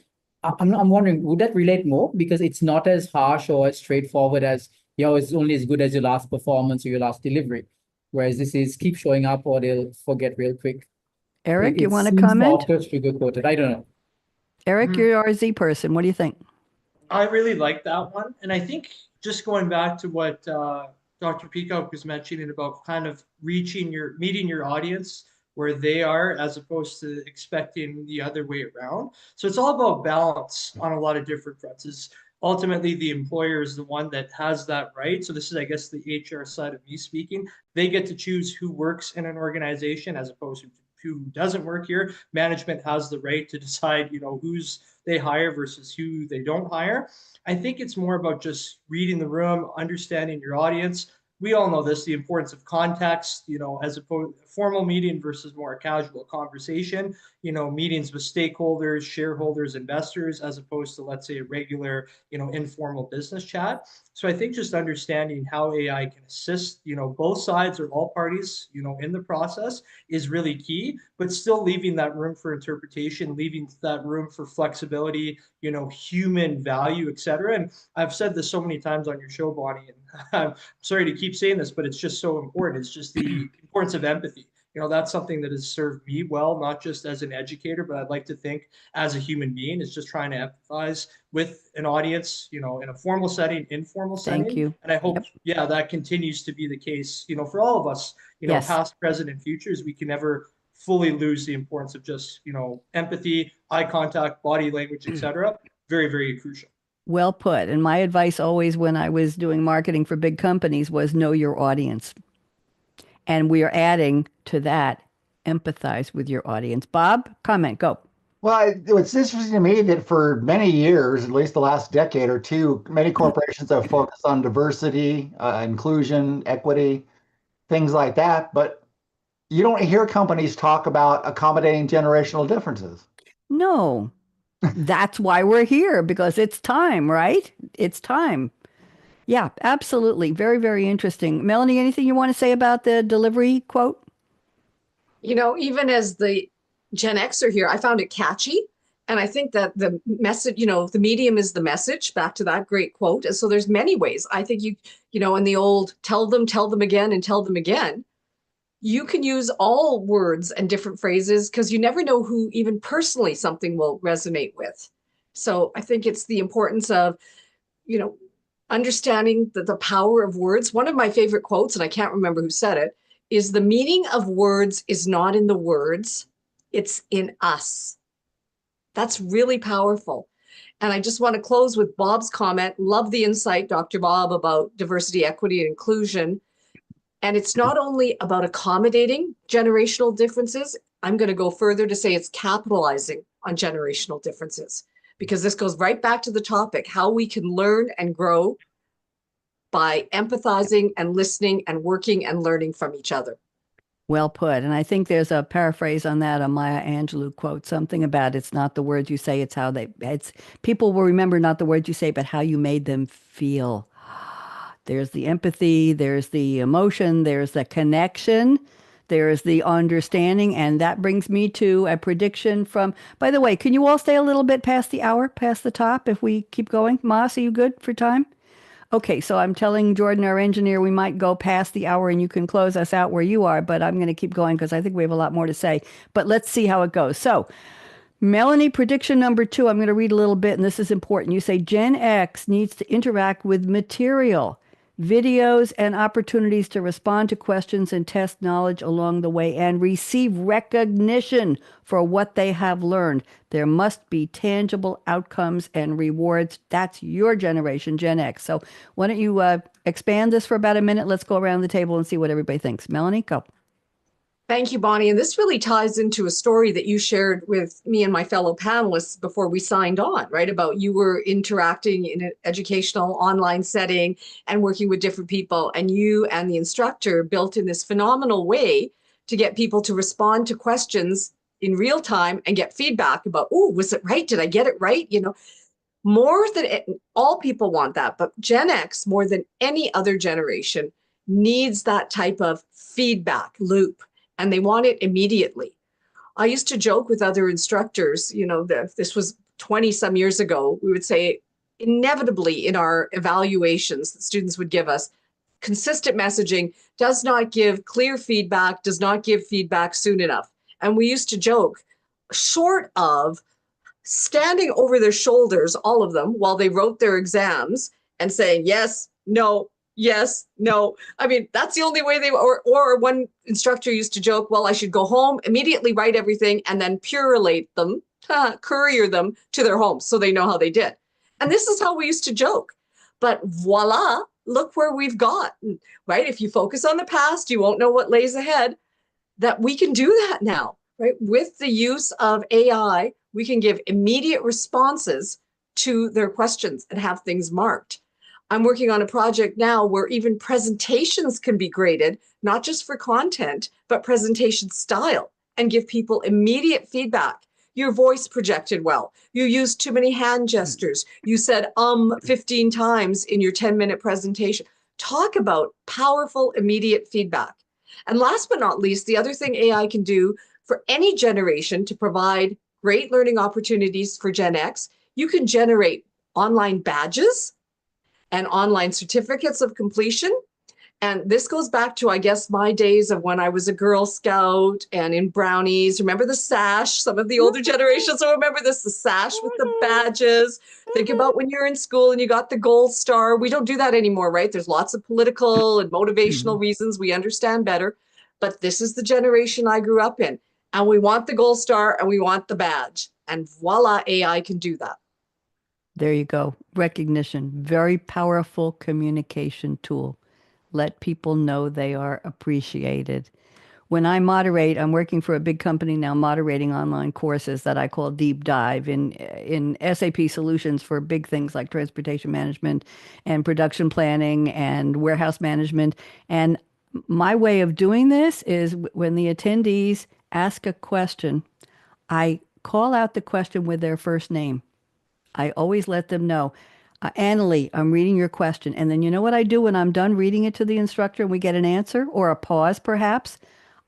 I'm wondering, would that relate more? Because it's not as harsh or as straightforward as, it's only as good as your last performance or your last delivery. Whereas this is keep showing up or they'll forget real quick. Eric, you It want to seems comment? softer, sugar-coated. I don't know. Eric, Mhm. you're our Z person. What do you think? I really like that one. And I think just going back to what Dr. Peacock was mentioning about kind of meeting your audience where they are as opposed to expecting the other way around. So it's all about balance on a lot of different fronts. Is ultimately the employer is the one that has that right. So this is, I guess, the HR side of me speaking. They get to choose who works in an organization as opposed to who doesn't work here. Management has the right to decide, who's they hire versus who they don't hire. I think it's more about just reading the room, understanding your audience. We all know this, the importance of context, as opposed formal meeting versus more casual conversation, meetings with stakeholders, shareholders, investors, as opposed to, let's say, a regular, informal business chat. So I think just understanding how AI can assist, both sides or all parties, in the process is really key, but still leaving that room for interpretation, leaving that room for flexibility, human value, et cetera. And I've said this so many times on your show, Bonnie, and I'm sorry to keep saying this, but it's just so important. It's just the importance of empathy. That's something that has served me well, not just as an educator, but I'd like to think as a human being is just trying to empathize with an audience, in a formal setting, informal Thank setting. you. And I hope, Yep. yeah, that continues to be the case, for all of us, Yes. past, present, and futures. We can never fully lose the importance of just, empathy, eye contact, body language, etc. Very, very crucial. Well put. And my advice always when I was doing marketing for big companies was know your audience. And we are adding to that, empathize with your audience. Bob, comment, go. Well, it's interesting to me that for many years, at least the last decade or two, many corporations have focused on diversity, inclusion, equity, things like that. But you don't hear companies talk about accommodating generational differences. No, that's why we're here because it's time, right? It's time. Yeah, absolutely. Very, very interesting. Melanie, anything you want to say about the delivery quote? Even as the Gen Xer here, I found it catchy. And I think that the message, the medium is the message, back to that great quote. And so there's many ways. I think in the old tell them again, and tell them again, you can use all words and different phrases because you never know who even personally something will resonate with. So I think it's the importance of, understanding the power of words. One of my favorite quotes, and I can't remember who said it, is the meaning of words is not in the words, it's in us. That's really powerful. And I just want to close with Bob's comment. Love the insight, Dr. Bob, about diversity, equity, and inclusion. And it's not only about accommodating generational differences. I'm going to go further to say it's capitalizing on generational differences, because this goes right back to the topic, how we can learn and grow by empathizing and listening and working and learning from each other. Well put. And I think there's a paraphrase on that, a Maya Angelou quote, something about it's not the words you say, it's people will remember not the words you say, but how you made them feel. There's the empathy, there's the emotion, there's the connection, there's the understanding. And that brings me to a prediction from, by the way, can you all stay a little bit past the hour, past the top if we keep going? Maas, are you good for time? Okay, so I'm telling Jordan, our engineer, we might go past the hour and you can close us out where you are, but I'm going to keep going because I think we have a lot more to say. But let's see how it goes. So, Melanie, prediction number 2, I'm going to read a little bit, and this is important. You say Gen X needs to interact with material, videos, and opportunities to respond to questions and test knowledge along the way and receive recognition for what they have learned. There must be tangible outcomes and rewards. That's your generation, Gen X. So why don't you expand this for about a minute? Let's go around the table and see what everybody thinks. Melanie, go. Thank you, Bonnie. And this really ties into a story that you shared with me and my fellow panelists before we signed on, right? About you were interacting in an educational online setting and working with different people, and you and the instructor built in this phenomenal way to get people to respond to questions in real time and get feedback about, oh, was it right? Did I get it right? More than all people want that, but Gen X, more than any other generation, needs that type of feedback loop. And they want it immediately. I used to joke with other instructors, this was 20 some years ago, we would say inevitably in our evaluations that students would give us, consistent messaging does not give clear feedback, does not give feedback soon enough. And we used to joke, short of standing over their shoulders, all of them, while they wrote their exams and saying, yes, no, yes, no. I mean, that's the only way or one instructor used to joke, well, I should go home, immediately write everything, and then purulate them, courier them to their homes so they know how they did. And this is how we used to joke. But voila, look where we've gotten, right? If you focus on the past, you won't know what lays ahead. That we can do that now, right? With the use of AI, we can give immediate responses to their questions and have things marked. I'm working on a project now where even presentations can be graded, not just for content, but presentation style, and give people immediate feedback. Your voice projected well. You used too many hand gestures. You said 15 times in your 10-minute presentation. Talk about powerful immediate feedback. And last but not least, the other thing AI can do for any generation to provide great learning opportunities for Gen X, you can generate online badges and online certificates of completion. And this goes back to, I guess, my days of when I was a Girl Scout and in brownies. Remember the sash? Some of the older generations will remember this, the sash with the badges. Think about when you're in school and you got the gold star. We don't do that anymore, right? There's lots of political and motivational reasons. We understand better. But this is the generation I grew up in. And we want the gold star and we want the badge. And voila, AI can do that. There you go. Recognition, very powerful communication tool. Let people know they are appreciated. When I moderate, I'm working for a big company now, moderating online courses that I call deep dive in SAP solutions for big things like transportation management and production planning and warehouse management. And my way of doing this is when the attendees ask a question, I call out the question with their first name. I always let them know, Annalie, I'm reading your question. And then you know what I do when I'm done reading it to the instructor and we get an answer or a pause perhaps?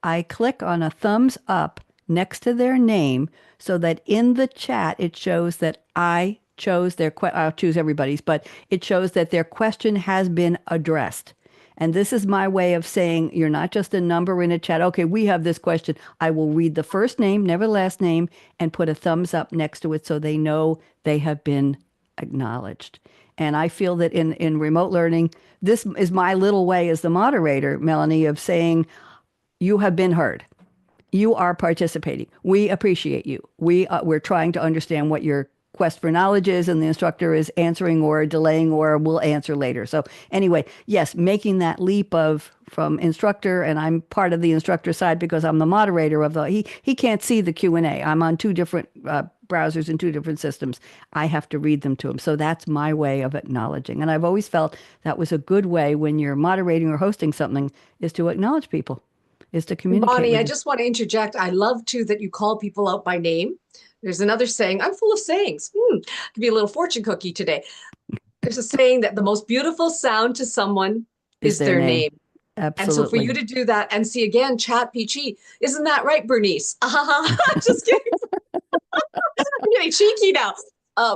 I click on a thumbs up next to their name so that in the chat it shows that I chose their I'll choose everybody's, but it shows that their question has been addressed. And this is my way of saying you're not just a number in a chat. Okay, we have this question. I will read the first name, never last name, and put a thumbs up next to it so they know they have been acknowledged. And I feel that in remote learning, this is my little way as the moderator, Melanie, of saying you have been heard. You are participating. We appreciate you. We're trying to understand what your quest for knowledge is, and the instructor is answering or delaying or will answer later. So anyway, yes, making that leap from instructor, and I'm part of the instructor side because I'm the moderator of he can't see the Q&A. I'm on two different browsers and two different systems. I have to read them to him. So that's my way of acknowledging. And I've always felt that was a good way when you're moderating or hosting something is to acknowledge people, is to communicate. Bonnie, I just want to interject. I love too that you call people out by name. There's another saying, I'm full of sayings. Could be a little fortune cookie today. There's a saying that the most beautiful sound to someone is their name. Absolutely. And so for you to do that and see again, Chat PG, isn't that right, Bernice? Just kidding. I'm getting cheeky now.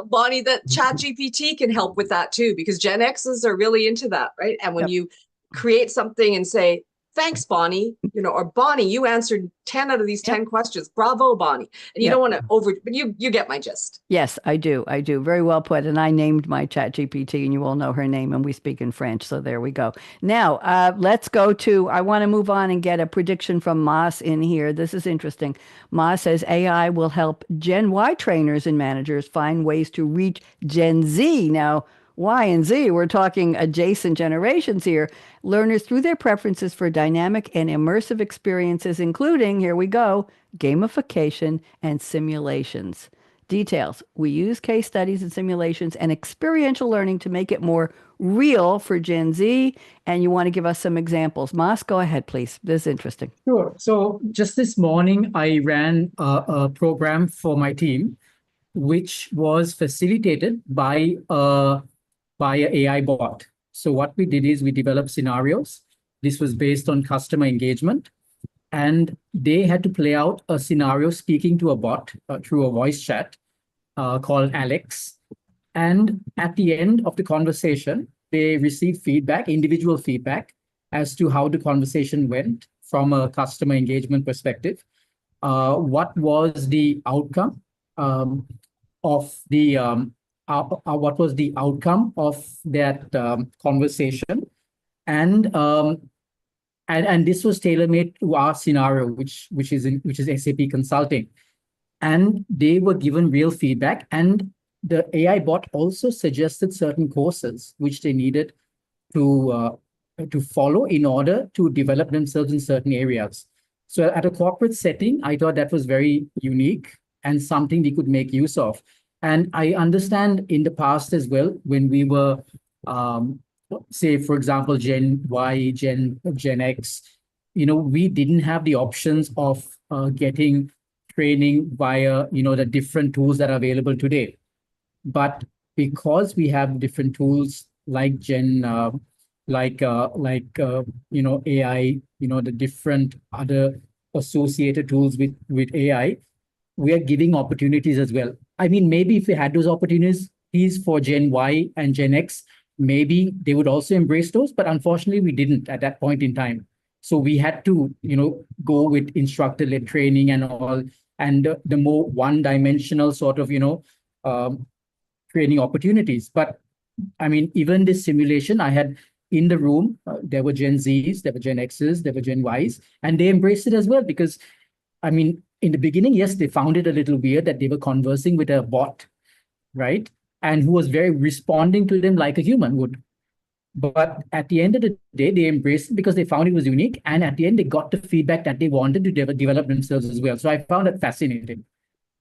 Bonnie, that Chat GPT can help with that too, because Gen X's are really into that, right? And when you create something and say, thanks, Bonnie, or Bonnie, you answered 10 out of these 10 questions. Bravo, Bonnie. And you don't want to but you get my gist. Yes, I do. Very well put. And I named my Chat GPT, and you all know her name, and we speak in French. So there we go. Now, let's go to, I want to move on and get a prediction from Maas in here. This is interesting. Maas says AI will help Gen Y trainers and managers find ways to reach Gen Z. Now, Y and Z, we're talking adjacent generations here. Learners through their preferences for dynamic and immersive experiences, including, here we go, gamification and simulations. Details. We use case studies and simulations and experiential learning to make it more real for Gen Z. And you want to give us some examples. Maas, go ahead, please. This is interesting. Sure. So just this morning, I ran a program for my team, which was facilitated by an AI bot. So what we did is we developed scenarios. This was based on customer engagement. And they had to play out a scenario speaking to a bot through a voice chat called Alex. And at the end of the conversation, they received feedback, individual feedback, as to how the conversation went from a customer engagement perspective. what was the outcome of the what was the outcome of that conversation, and and this was tailor made to our scenario, which is SAP Consulting, and they were given real feedback, and the AI bot also suggested certain courses which they needed to follow in order to develop themselves in certain areas. So at a corporate setting, I thought that was very unique and something we could make use of. And I understand in the past as well, when we were, say, for example, Gen Y, Gen X, we didn't have the options of getting training via, the different tools that are available today. But because we have different tools like AI, the different other associated tools with AI, we are giving opportunities as well. I mean, maybe if we had those opportunities for Gen Y and Gen X, maybe they would also embrace those, but unfortunately we didn't at that point in time. So we had to, go with instructor-led training and all, and the more one-dimensional sort of, training opportunities. But I mean, even this simulation, I had in the room, there were Gen Zs, there were Gen Xs, there were Gen Ys, and they embraced it as well. Because, I mean, in the beginning, yes, they found it a little weird that they were conversing with a bot, right? And who was very responding to them like a human would. But at the end of the day, they embraced it because they found it was unique. And at the end, they got the feedback that they wanted to develop themselves as well. So I found it fascinating.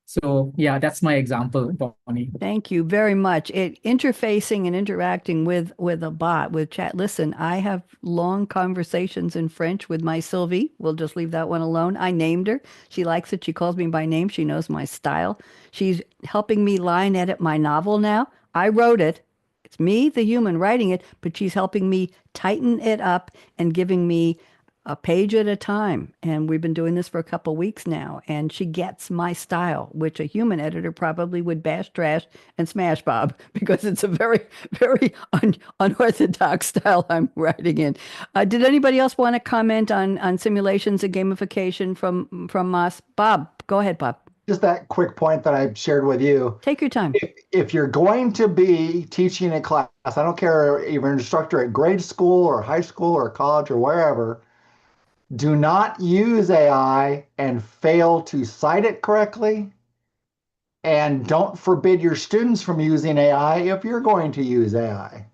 So yeah, that's my example, Bonnie. Thank you very much. Interfacing and interacting with a bot, with chat. Listen, I have long conversations in French with my Sylvie. We'll just leave that one alone. I named her. She likes it. She calls me by name. She knows my style. She's helping me line edit my novel now. I wrote it. It's me, the human, writing it, but she's helping me tighten it up and giving me a page at a time. And we've been doing this for a couple weeks now. And she gets my style, which a human editor probably would bash, trash, and smash Bob because it's a very, very unorthodox style I'm writing in. Did anybody else want to comment on simulations and gamification from Maas? Bob, go ahead, Bob. Just that quick point that I shared with you. Take your time. If you're going to be teaching a class, I don't care if you're an instructor at grade school or high school or college or wherever, do not use AI and fail to cite it correctly. And don't forbid your students from using AI if you're going to use AI.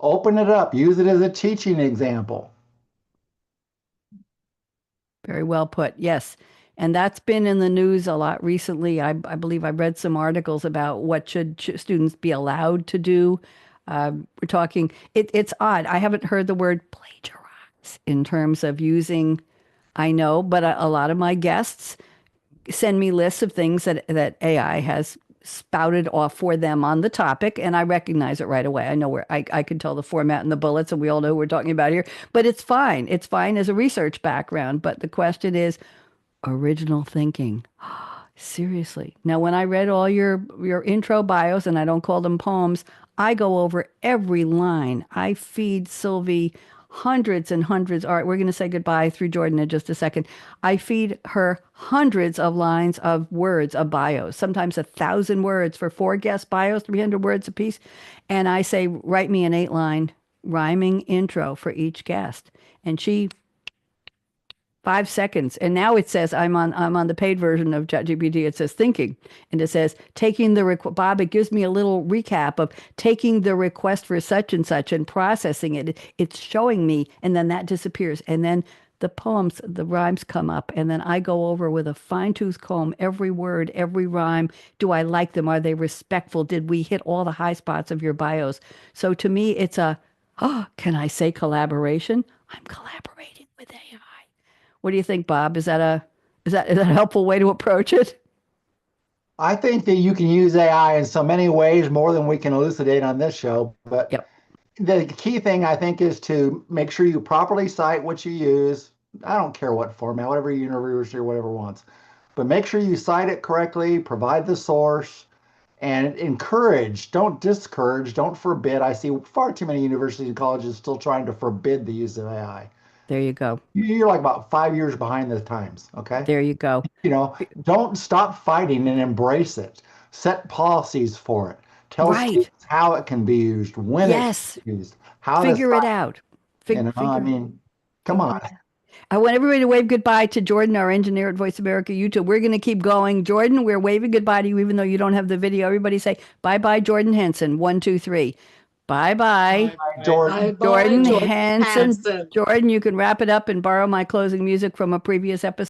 Open it up, use it as a teaching example. Very well put. Yes. And that's been in the news a lot recently. I believe I read some articles about what should students be allowed to do. We're talking, it's odd. I haven't heard the word plagiarize in terms of using, I know, but a lot of my guests send me lists of things that AI has spouted off for them on the topic, and I recognize it right away. I know where I can tell the format and the bullets, and we all know who we're talking about here. But it's fine. It's fine as a research background. But the question is original thinking. Seriously. Now, when I read all your intro bios, and I don't call them poems, I go over every line. I feed Sylvie hundreds and hundreds. All right, we're going to say goodbye through Jordan in just a second. I feed her hundreds of lines of words of bios, sometimes 1,000 words for 4 guest bios, 300 words apiece. And I say, write me an 8-line rhyming intro for each guest. And she 5 seconds. And now it says, I'm on the paid version of ChatGPT. It says thinking. And it says taking the Bob, it gives me a little recap of taking the request for such and such and processing it. It's showing me, and then that disappears. And then the poems, the rhymes come up. And then I go over with a fine-tooth comb, every word, every rhyme. Do I like them? Are they respectful? Did we hit all the high spots of your bios? So to me, it's can I say collaboration? I'm collaborating with AI. What do you think, Bob? Is that a helpful way to approach it? I think that you can use AI in so many ways, more than we can elucidate on this show. But Yep. the key thing, I think, is to make sure you properly cite what you use. I don't care what format, whatever university or whatever wants. But make sure you cite it correctly, provide the source, and encourage, don't discourage, don't forbid. I see far too many universities and colleges still trying to forbid the use of AI. There you go. You're like about 5 years behind the times. Okay. There you go. Don't stop fighting and embrace it. Set policies for it. Tell Right. students how it can be used, when it Yes. can be used, how to Figure it cite, out. I mean, come on. I want everybody to wave goodbye to Jordan, our engineer at Voice America YouTube. We're going to keep going. Jordan, we're waving goodbye to you, even though you don't have the video. Everybody say bye-bye, Jordan Henson. 1, 2, 3. Bye-bye. Jordan. Jordan Jordan Hanson. Hanson. Jordan, you can wrap it up and borrow my closing music from a previous episode.